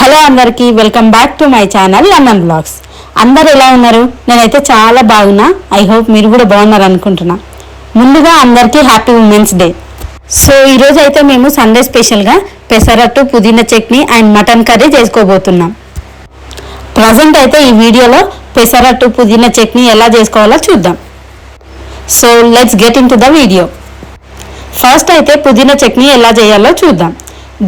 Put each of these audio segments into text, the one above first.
Hello అందరికీ welcome back to my channel London blogs. అందరు ఎలా ఉన్నారు? నేనైతే చాలా బాగున్నా. ఐ హోప్ మీరు కూడా బాగున్నారు అనుకుంటున్నా. ముందుగా అందరికీ హ్యాపీ ఉమెన్స్ డే. సో ఈరోజు అయితే మేము సండే స్పెషల్గా పెసరట్టు, పుదీనా చట్నీ అండ్ మటన్ కర్రీ చేసుకోబోతున్నాం. ప్రజెంట్ అయితే ఈ వీడియోలో పెసరట్టు, పుదీనా చట్నీ ఎలా చేసుకోవాలో చూద్దాం. So let's get into the video. First అయితే పుదీనా చట్నీ ఎలా చేయాలో చూద్దాం.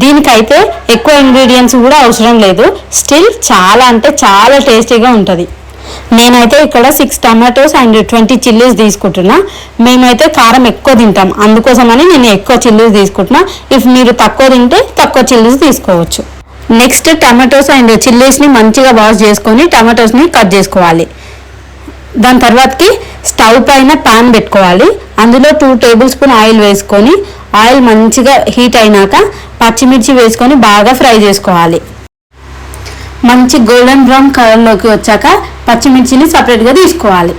దీనికైతే ఎక్కువ ఇంగ్రీడియంట్స్ కూడా అవసరం లేదు. స్టిల్ చాలా అంటే చాలా టేస్టీగా ఉంటుంది. నేనైతే ఇక్కడ 6 టమాటోస్ అండ్ 20 చిల్లీస్ తీసుకుంటున్నా. మేమైతే కారం ఎక్కువ తింటాం, అందుకోసమని నేను ఎక్కువ చిల్లీస్ తీసుకుంటున్నా. ఇఫ్ మీరు తక్కువ తింటే తక్కువ చిల్లీస్ తీసుకోవచ్చు. నెక్స్ట్ టమాటోస్ అండ్ చిల్లీస్ని మంచిగా వాష్ చేసుకొని టమాటోస్ని కట్ చేసుకోవాలి. దాని తర్వాతకి స్టవ్ పైన ప్యాన్ పెట్టుకోవాలి. అందులో 2 టేబుల్ స్పూన్ ఆయిల్ వేసుకొని ఆయిల్ మంచిగా హీట్ అయినాక పచ్చిమిర్చి వేసుకొని బాగా ఫ్రై చేసుకోవాలి. మంచి గోల్డెన్ బ్రౌన్ కలర్లోకి వచ్చాక పచ్చిమిర్చిని సపరేట్గా తీసుకోవాలి.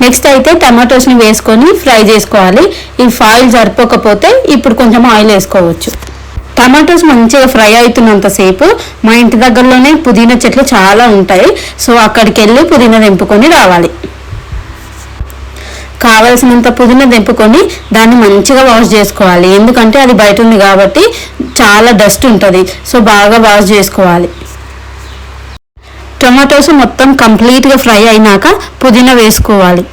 నెక్స్ట్ అయితే టమాటోస్ని వేసుకొని ఫ్రై చేసుకోవాలి. ఈ ఆయిల్ సరిపోకపోతే ఇప్పుడు కొంచెం ఆయిల్ వేసుకోవచ్చు. టమాటోస్ మంచిగా ఫ్రై అవుతున్నంతసేపు మా ఇంటి దగ్గరలోనే పుదీనా చెట్లు చాలా ఉంటాయి. సో అక్కడికి వెళ్ళి పుదీనా తెంపుకొని రావాలి. కావలసినంత పుదీనా తెంపుకొని దాన్ని మంచిగా వాష్ చేసుకోవాలి. ఎందుకంటే అది బయట ఉంది కాబట్టి చాలా డస్ట్ ఉంటుంది. సో బాగా వాష్ చేసుకోవాలి. టమాటోస్ మొత్తం కంప్లీట్గా ఫ్రై అయినాక పుదీనా వేసుకోవాలి.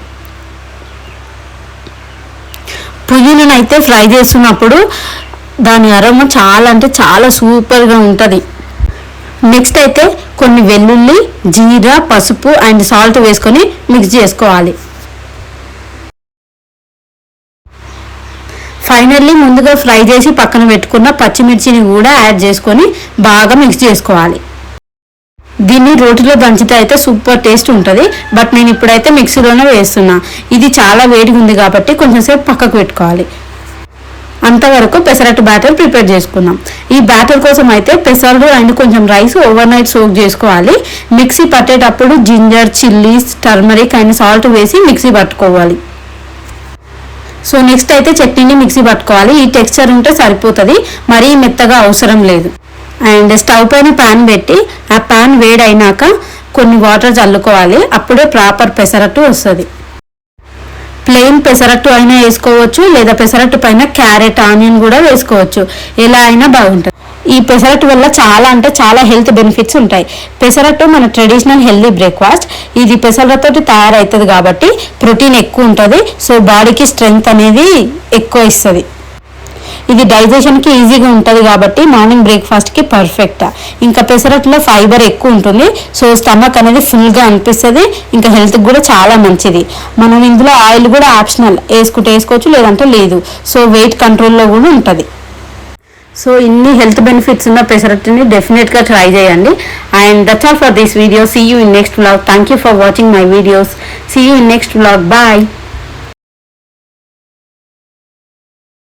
పుదీనాను అయితే ఫ్రై చేస్తున్నప్పుడు దాని అరోమా చాలా అంటే చాలా సూపర్గా ఉంటుంది. నెక్స్ట్ అయితే కొన్ని వెల్లుల్లి, జీరా, పసుపు అండ్ సాల్ట్ వేసుకొని మిక్స్ చేసుకోవాలి. ఫైనల్లీ ముందుగా ఫ్రై చేసి పక్కన పెట్టుకున్న పచ్చిమిర్చిని కూడా యాడ్ చేసుకొని బాగా మిక్స్ చేసుకోవాలి. దీన్ని రోటిలో దంచితే అయితే సూపర్ టేస్ట్ ఉంటుంది. బట్ నేను ఇప్పుడైతే మిక్సీలోనే వేస్తున్నా. ఇది చాలా వేడిగా ఉంది కాబట్టి కొంచెం సేపు పక్కకు పెట్టుకోవాలి. అంతవరకు పెసరట్టు బ్యాటర్ ప్రిపేర్ చేసుకుందాం. ఈ బ్యాటర్ కోసం అయితే పెసర్లు అండ్ కొంచెం రైస్ ఓవర్ నైట్ సోక్ చేసుకోవాలి. మిక్సీ పట్టేటప్పుడు ginger, chillies, turmeric and salt వేసి మిక్సీ పట్టుకోవాలి. సో నెక్స్ట్ అయితే చట్నీని మిక్సీ పట్టుకోవాలి. ఈ టెక్స్చర్ ఉంటే సరిపోతుంది, మరీ మెత్తగా అవసరం లేదు. అండ్ స్టవ్ పైన ప్యాన్ పెట్టి ఆ ప్యాన్ వేడైనాక కొన్ని వాటర్ చల్లుకోవాలి. అప్పుడే ప్రాపర్ పెసరట్టు వస్తుంది. ప్లెయిన్ పెసరట్టు అయినా వేసుకోవచ్చు, లేదా పెసరట్టు పైన క్యారెట్, ఆనియన్ కూడా వేసుకోవచ్చు. ఎలా అయినా బాగుంటుంది. ఈ పెసరట్టు వల్ల చాలా అంటే చాలా హెల్త్ బెనిఫిట్స్ ఉంటాయి. పెసరట్టు మన ట్రెడిషనల్ హెల్తీ బ్రేక్ఫాస్ట్. ఇది పెసరతోటి తయారవుతుంది కాబట్టి ప్రోటీన్ ఎక్కువ ఉంటుంది. సో బాడీకి స్ట్రెంగ్త్ అనేది ఎక్కువ ఇస్తుంది. ఇది డైజెషన్కి ఈజీగా ఉంటుంది కాబట్టి మార్నింగ్ బ్రేక్ఫాస్ట్కి పర్ఫెక్ట్. ఇంకా పెసరట్లో ఫైబర్ ఎక్కువ ఉంటుంది. సో స్టమక్ అనేది ఫుల్గా అనిపిస్తుంది. ఇంకా హెల్త్కి కూడా చాలా మంచిది. మనం ఇందులో ఆయిల్ కూడా ఆప్షనల్, వేసుకుంటే వేసుకోవచ్చు, లేదంటే లేదు. సో వెయిట్ కంట్రోల్లో కూడా ఉంటుంది. సో ఇన్ని హెల్త్ బెనిఫిట్స్ ఉన్న పెసరట్టుని డెఫినెట్గా ట్రై చేయండి. And that's all for this video. See you in next vlog. Thank you for watching my videos. See you in next vlog. Bye.